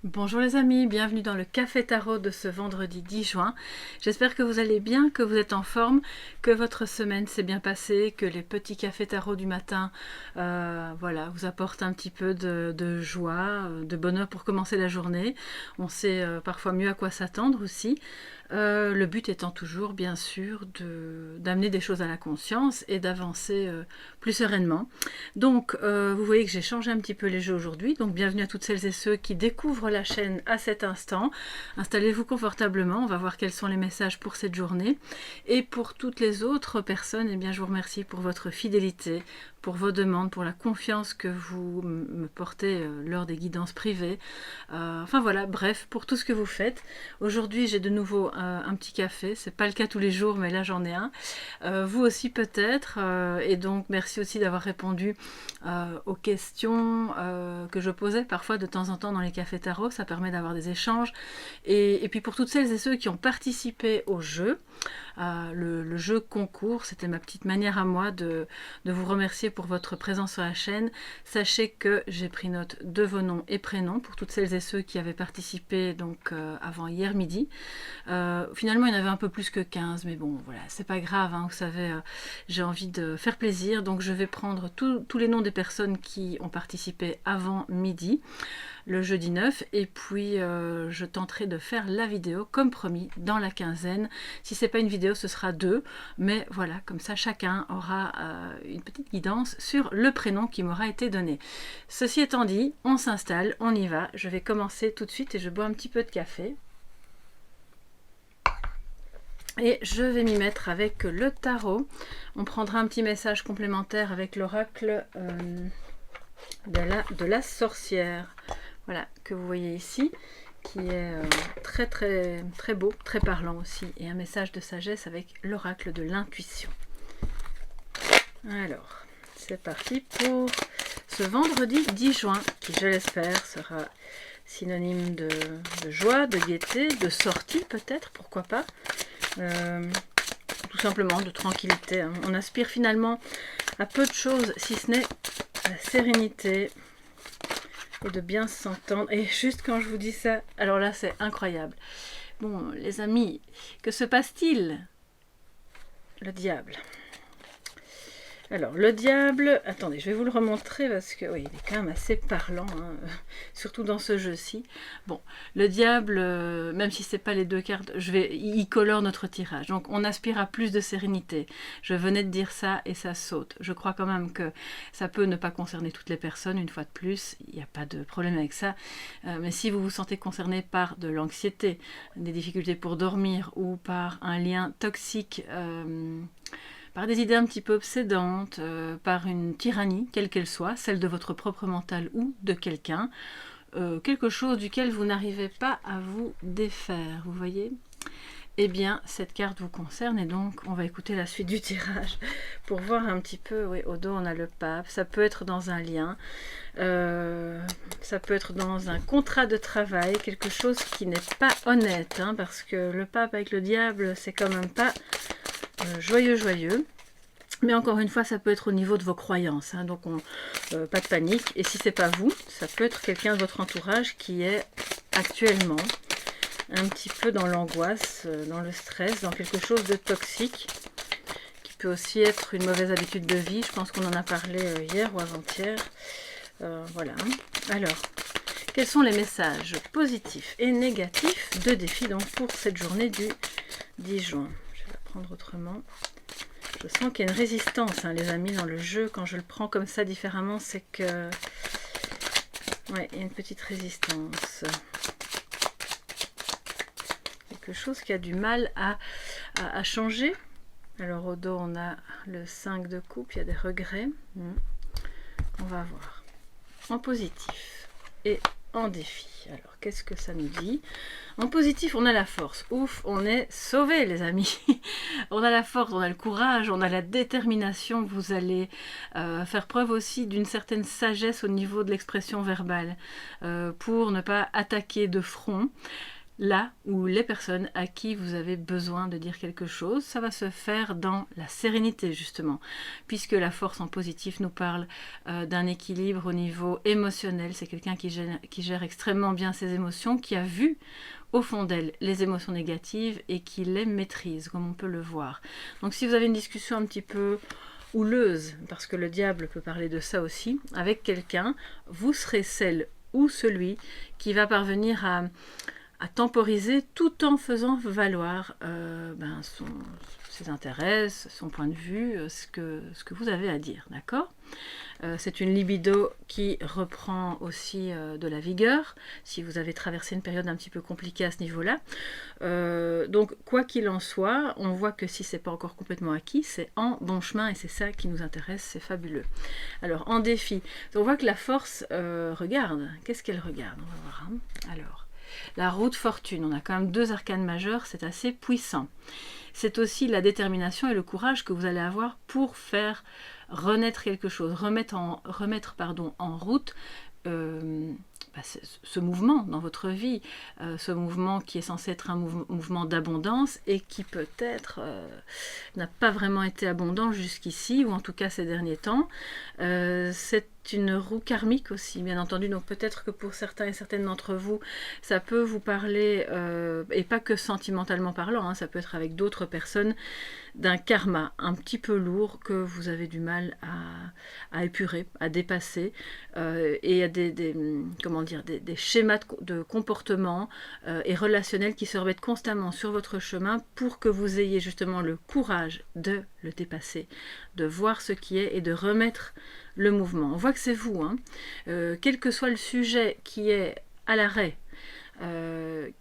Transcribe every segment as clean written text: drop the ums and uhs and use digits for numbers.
Bonjour les amis, bienvenue dans le Café Tarot de ce vendredi 10 juin. J'espère que vous allez bien, que vous êtes en forme, que votre semaine s'est bien passée, que les petits cafés tarot du matin vous apportent un petit peu de joie, de bonheur pour commencer la journée. On sait parfois mieux à quoi s'attendre aussi. Le but étant toujours, bien sûr, d'amener des choses à la conscience et d'avancer plus sereinement. Donc, vous voyez que j'ai changé un petit peu les jeux aujourd'hui. Donc, bienvenue à toutes celles et ceux qui découvrent la chaîne à cet instant. Installez-vous confortablement. On va voir quels sont les messages pour cette journée. Et pour toutes les autres personnes, eh bien, je vous remercie pour votre fidélité, pour vos demandes, pour la confiance que vous me portez lors des guidances privées. Enfin voilà, bref, pour tout ce que vous faites. Aujourd'hui, j'ai de nouveau un petit café. C'est pas le cas tous les jours, mais là j'en ai un. Vous aussi peut-être. Et donc, merci aussi d'avoir répondu aux questions que je posais parfois de temps en temps dans les cafés tarot. Ça permet d'avoir des échanges. Et puis pour toutes celles et ceux qui ont participé au jeu, le jeu concours, c'était ma petite manière à moi de vous remercier pour votre présence sur la chaîne. Sachez que j'ai pris note de vos noms et prénoms pour toutes celles et ceux qui avaient participé donc avant hier midi. Finalement, il y en avait un peu plus que 15, mais bon, voilà, c'est pas grave, hein, vous savez, j'ai envie de faire plaisir, donc je vais prendre tous les noms des personnes qui ont participé avant midi, le jeudi 9, et puis je tenterai de faire la vidéo, comme promis, dans la quinzaine. Si c'est pas une vidéo, ce sera 2, mais voilà, comme ça, chacun aura une petite guidance sur le prénom qui m'aura été donné. Ceci étant dit, on s'installe, on y va, je vais commencer tout de suite et je bois un petit peu de café. Et je vais m'y mettre avec le tarot. On prendra un petit message complémentaire avec l'oracle de la sorcière. Voilà, que vous voyez ici, qui est très très très beau, très parlant aussi. Et un message de sagesse avec l'oracle de l'intuition. Alors, c'est parti pour ce vendredi 10 juin, qui je l'espère sera synonyme de joie, de gaieté, de sortie peut-être, pourquoi pas. Tout simplement de tranquillité. Hein. On aspire finalement à peu de choses, si ce n'est à la sérénité et de bien s'entendre. Et juste quand je vous dis ça, alors là c'est incroyable. Bon, les amis, que se passe-t-il? Le diable. Alors, le diable, attendez, je vais vous le remontrer parce que oui, il est quand même assez parlant, hein, surtout dans ce jeu-ci. Bon, le diable, même si c'est pas les deux cartes, il colore notre tirage. Donc, on aspire à plus de sérénité. Je venais de dire ça et ça saute. Je crois quand même que ça peut ne pas concerner toutes les personnes, une fois de plus, il n'y a pas de problème avec ça. Mais si vous vous sentez concerné par de l'anxiété, des difficultés pour dormir ou par un lien toxique, par des idées un petit peu obsédantes, par une tyrannie, quelle qu'elle soit, celle de votre propre mental ou de quelqu'un, quelque chose duquel vous n'arrivez pas à vous défaire, vous voyez? Eh bien, cette carte vous concerne et donc on va écouter la suite du tirage pour voir un petit peu, oui, au dos on a le pape, ça peut être dans un lien, ça peut être dans un contrat de travail, quelque chose qui n'est pas honnête, hein, parce que le pape avec le diable, c'est quand même pas joyeux. Mais encore une fois, ça peut être au niveau de vos croyances. Hein, donc, pas de panique. Et si c'est pas vous, ça peut être quelqu'un de votre entourage qui est actuellement un petit peu dans l'angoisse, dans le stress, dans quelque chose de toxique, qui peut aussi être une mauvaise habitude de vie. Je pense qu'on en a parlé hier ou avant-hier. Voilà. Alors, quels sont les messages positifs et négatifs de défi donc pour cette journée du 10 juin? Je vais la prendre autrement. Je sens qu'il y a une résistance, hein, les amis, dans le jeu. Quand je le prends comme ça différemment, c'est que... ouais, il y a une petite résistance. Quelque chose qui a du mal à changer. Alors au dos, on a le 5 de coupe, il y a des regrets. On va voir. En positif et en défi. Alors, qu'est-ce que ça nous dit? En positif, on a la force. Ouf, on est sauvés, les amis. On a la force, on a le courage, on a la détermination. Vous allez faire preuve aussi d'une certaine sagesse au niveau de l'expression verbale pour ne pas attaquer de front. là où les personnes à qui vous avez besoin de dire quelque chose. Ça va se faire dans la sérénité justement, puisque la force en positif nous parle d'un équilibre au niveau émotionnel. C'est quelqu'un qui gère extrêmement bien ses émotions, qui a vu au fond d'elle les émotions négatives et qui les maîtrise, comme on peut le voir. Donc si vous avez une discussion un petit peu houleuse, parce que le diable peut parler de ça aussi, avec quelqu'un, vous serez celle ou celui qui va parvenir à temporiser tout en faisant valoir ses intérêts, son point de vue, ce que vous avez à dire, d'accord ? C'est une libido qui reprend aussi de la vigueur, si vous avez traversé une période un petit peu compliquée à ce niveau-là. Donc, quoi qu'il en soit, on voit que si ce n'est pas encore complètement acquis, c'est en bon chemin et c'est ça qui nous intéresse, c'est fabuleux. Alors, en défi, on voit que la force regarde. Qu'est-ce qu'elle regarde ? On va voir. Hein. Alors, la roue de fortune, on a quand même 2 arcanes majeures, c'est assez puissant. C'est aussi la détermination et le courage que vous allez avoir pour faire renaître quelque chose, remettre en route ce mouvement dans votre vie, ce mouvement qui est censé être un mouvement d'abondance et qui peut-être n'a pas vraiment été abondant jusqu'ici, ou en tout cas ces derniers temps. C'est une roue karmique aussi, bien entendu, donc peut-être que pour certains et certaines d'entre vous, ça peut vous parler, et pas que sentimentalement parlant, hein, ça peut être avec d'autres personnes, d'un karma un petit peu lourd que vous avez du mal à épurer, à dépasser, et à des schémas de comportement et relationnels qui se remettent constamment sur votre chemin pour que vous ayez justement le courage de le dépasser, de voir ce qui est et de remettre le mouvement. On voit que c'est vous, hein. Quel que soit le sujet qui est à l'arrêt,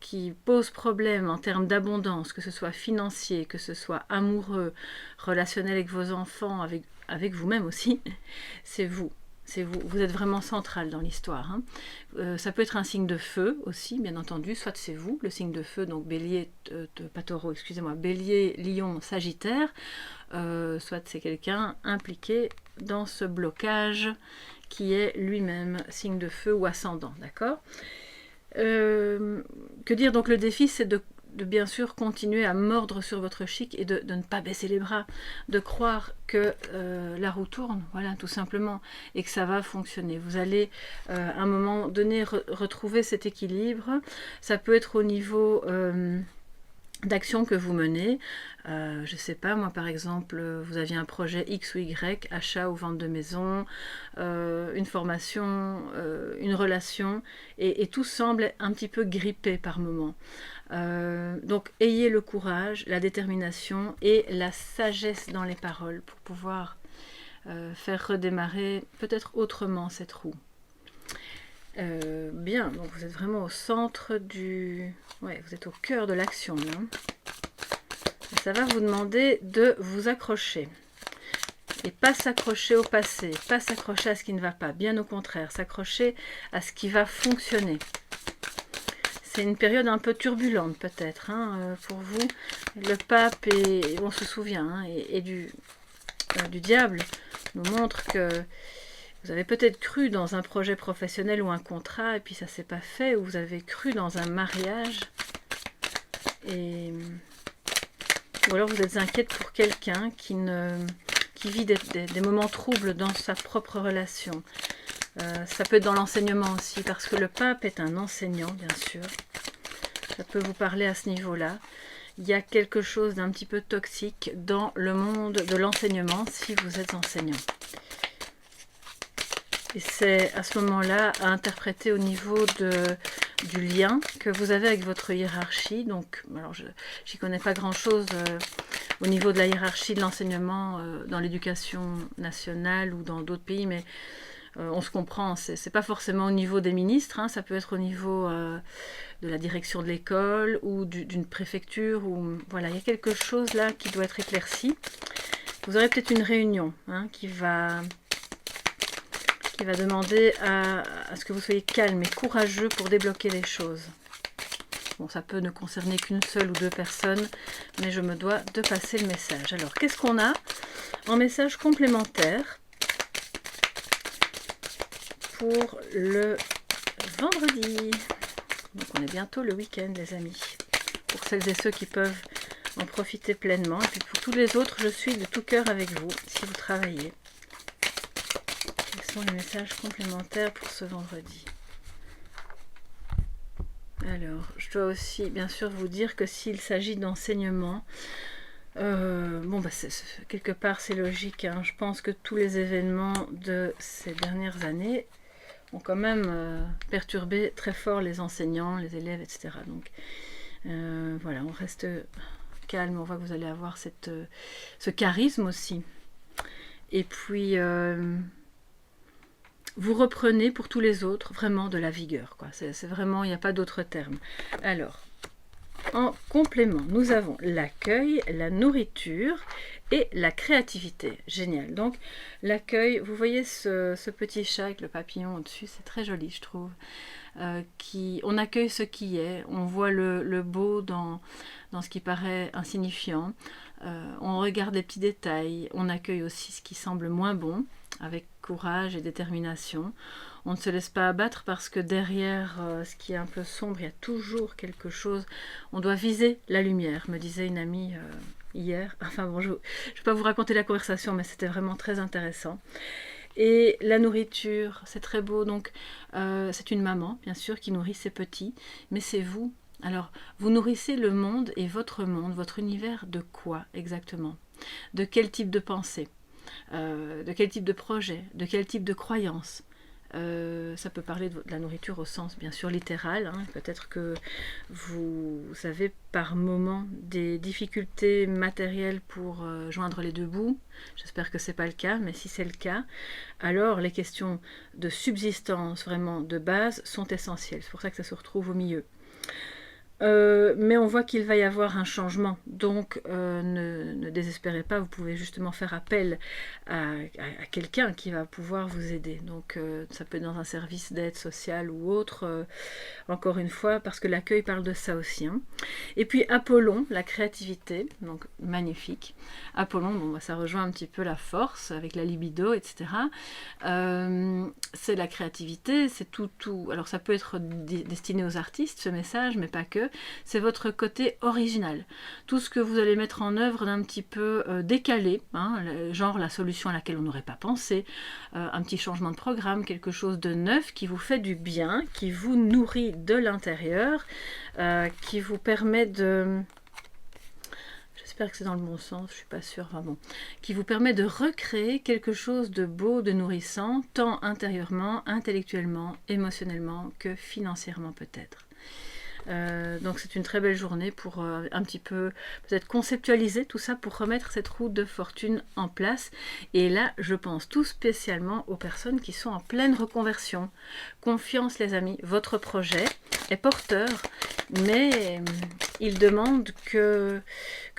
qui pose problème en termes d'abondance, que ce soit financier, que ce soit amoureux, relationnel avec vos enfants, avec vous-même aussi, c'est vous. C'est vous. Vous êtes vraiment central dans l'histoire. Hein. Ça peut être un signe de feu aussi, bien entendu. Soit c'est vous, le signe de feu, donc bélier, pas taureau, excusez-moi, bélier, lion, sagittaire. Soit c'est quelqu'un impliqué dans ce blocage qui est lui-même signe de feu ou ascendant, d'accord ? Que dire, donc le défi, c'est de bien sûr continuer à mordre sur votre chic et de ne pas baisser les bras, de croire que la roue tourne, voilà, tout simplement, et que ça va fonctionner. Vous allez à un moment donné retrouver cet équilibre. Ça peut être au niveau d'action que vous menez. Je sais pas, moi par exemple, vous aviez un projet X ou Y, achat ou vente de maison, une formation, une relation, et tout semble un petit peu grippé par moment. Donc ayez le courage, la détermination et la sagesse dans les paroles pour pouvoir faire redémarrer peut-être autrement cette roue. Bien, donc vous êtes vraiment au centre du... Ouais, vous êtes au cœur de l'action là. Ça va vous demander de vous accrocher. Et pas s'accrocher au passé, pas s'accrocher à ce qui ne va pas, bien au contraire, s'accrocher à ce qui va fonctionner. C'est une période un peu turbulente peut-être hein, pour vous. Le pape, on se souvient, hein, et du diable nous montre que vous avez peut-être cru dans un projet professionnel ou un contrat et puis ça ne s'est pas fait, ou vous avez cru dans un mariage ou alors vous êtes inquiète pour quelqu'un qui vit des moments troubles dans sa propre relation. Ça peut être dans l'enseignement aussi, parce que le pape est un enseignant, bien sûr. Ça peut vous parler à ce niveau-là. Il y a quelque chose d'un petit peu toxique dans le monde de l'enseignement si vous êtes enseignant. Et c'est à ce moment-là à interpréter au niveau du lien que vous avez avec votre hiérarchie. Donc, alors je n'y connais pas grand-chose au niveau de la hiérarchie de l'enseignement dans l'éducation nationale ou dans d'autres pays, mais on se comprend, c'est pas forcément au niveau des ministres, hein, ça peut être au niveau de la direction de l'école ou d'une préfecture. Ou, voilà, il y a quelque chose là qui doit être éclairci. Vous aurez peut-être une réunion hein, qui va demander à ce que vous soyez calme et courageux pour débloquer les choses. Bon, ça peut ne concerner qu'une seule ou deux personnes, mais je me dois de passer le message. Alors, qu'est-ce qu'on a en message complémentaire pour le vendredi ? Donc on est bientôt le week-end, les amis. Pour celles et ceux qui peuvent en profiter pleinement. Et puis pour tous les autres, je suis de tout cœur avec vous, si vous travaillez. Quels sont les messages complémentaires pour ce vendredi? Alors, je dois aussi, bien sûr, vous dire que s'il s'agit d'enseignement, bon, bah, quelque part, c'est logique. Hein. Je pense que tous les événements de ces dernières années ont quand même perturbé très fort les enseignants, les élèves, etc. Donc, voilà, on reste calme. On voit que vous allez avoir ce charisme aussi. Et puis, vous reprenez pour tous les autres vraiment de la vigueur, quoi. C'est vraiment, il n'y a pas d'autre terme. Alors, en complément, nous avons l'accueil, la nourriture et la créativité. Génial. Donc, l'accueil, vous voyez ce petit chat avec le papillon au-dessus, c'est très joli, je trouve. On accueille ce qui est, on voit le beau dans ce qui paraît insignifiant. On regarde les petits détails, on accueille aussi ce qui semble moins bon, avec courage et détermination. On ne se laisse pas abattre parce que derrière ce qui est un peu sombre, il y a toujours quelque chose. On doit viser la lumière, me disait une amie hier. Enfin bon, je ne vais pas vous raconter la conversation, mais c'était vraiment très intéressant. Et la nourriture, c'est très beau. Donc, c'est une maman, bien sûr, qui nourrit ses petits, mais c'est vous. Alors, vous nourrissez le monde et votre monde, votre univers de quoi exactement? De quel type de pensée? De quel type de projet? De quel type de croyance? Ça peut parler de la nourriture au sens bien sûr littéral, hein. Peut-être que vous avez par moment des difficultés matérielles pour joindre les deux bouts. J'espère que ce n'est pas le cas, mais si c'est le cas, alors les questions de subsistance vraiment de base sont essentielles. C'est pour ça que ça se retrouve au milieu. Mais on voit qu'il va y avoir un changement, donc ne désespérez pas, vous pouvez justement faire appel à quelqu'un qui va pouvoir vous aider. Donc ça peut être dans un service d'aide sociale ou autre, encore une fois, parce que l'accueil parle de ça aussi. Hein. Et puis Apollon, la créativité, donc magnifique. Apollon, bon, bah, ça rejoint un petit peu la force avec la libido, etc. C'est la créativité, c'est tout. Alors ça peut être destiné aux artistes, ce message, mais pas que. C'est votre côté original. Tout ce que vous allez mettre en œuvre d'un petit peu décalé, hein, genre la solution à laquelle on n'aurait pas pensé, un petit changement de programme, quelque chose de neuf qui vous fait du bien, qui vous nourrit de l'intérieur, qui vous permet de... J'espère que c'est dans le bon sens, je suis pas sûre, enfin bon, qui vous permet de recréer quelque chose de beau, de nourrissant, tant intérieurement, intellectuellement, émotionnellement que financièrement peut-être. Donc c'est une très belle journée pour un petit peu peut-être conceptualiser tout ça pour remettre cette route de fortune en place. Et là, je pense tout spécialement aux personnes qui sont en pleine reconversion. Confiance les amis, votre projet est porteur, mais il demande que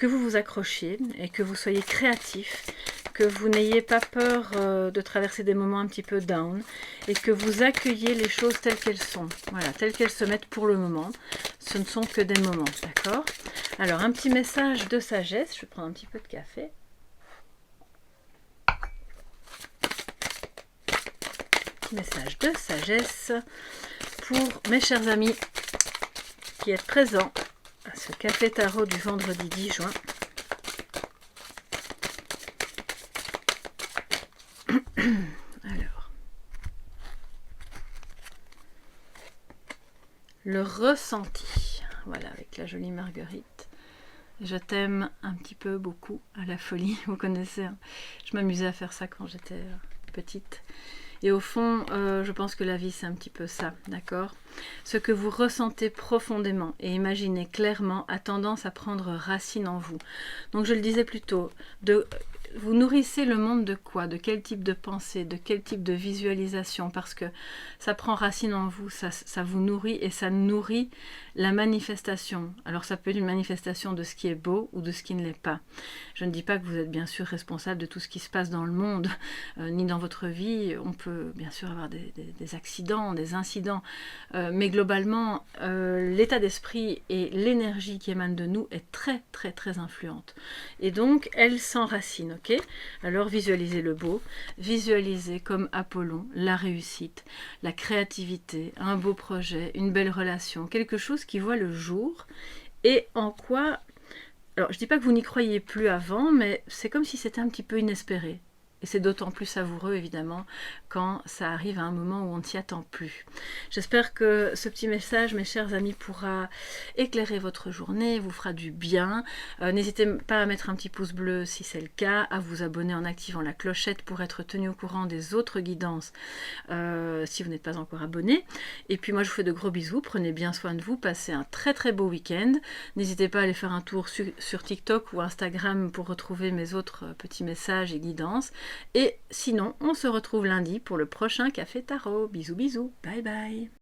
vous vous accrochiez et que vous soyez créatif, que vous n'ayez pas peur de traverser des moments un petit peu down et que vous accueillez les choses telles qu'elles sont, voilà, telles qu'elles se mettent pour le moment. Ce ne sont que des moments, d'accord? Alors, un petit message de sagesse. Je vais prendre un petit peu de café. Petit message de sagesse pour mes chers amis qui êtes présents à ce café tarot du vendredi 10 juin. Alors, le ressenti, voilà, avec la jolie Marguerite. Je t'aime un petit peu, beaucoup, à la folie, vous connaissez. Hein. Je m'amusais à faire ça quand j'étais petite. Et au fond, je pense que la vie, c'est un petit peu ça, d'accord? Ce que vous ressentez profondément et imaginez clairement a tendance à prendre racine en vous. Donc, je le disais plus tôt, vous nourrissez le monde de quoi? De quel type de pensée? De quel type de visualisation? Parce que ça prend racine en vous, ça vous nourrit et ça nourrit la manifestation. Alors ça peut être une manifestation de ce qui est beau ou de ce qui ne l'est pas. Je ne dis pas que vous êtes bien sûr responsable de tout ce qui se passe dans le monde, ni dans votre vie. peut bien sûr avoir des accidents, des incidents, mais globalement, l'état d'esprit et l'énergie qui émane de nous est très très très influente. Et donc, elle s'enracine, ok? Alors, visualisez le beau, visualisez comme Apollon la réussite, la créativité, un beau projet, une belle relation, quelque chose qui voit le jour et en quoi... Alors, je ne dis pas que vous n'y croyiez plus avant, mais c'est comme si c'était un petit peu inespéré. Et c'est d'autant plus savoureux, évidemment, quand ça arrive à un moment où on ne s'y attend plus. J'espère que ce petit message, mes chers amis, pourra éclairer votre journée, vous fera du bien. N'hésitez pas à mettre un petit pouce bleu si c'est le cas, à vous abonner en activant la clochette pour être tenu au courant des autres guidances si vous n'êtes pas encore abonné. Et puis moi, je vous fais de gros bisous. Prenez bien soin de vous. Passez un très très beau week-end. N'hésitez pas à aller faire un tour sur TikTok ou Instagram pour retrouver mes autres petits messages et guidances. Et sinon, on se retrouve lundi pour le prochain Café Tarot. Bisous bisous, bye bye.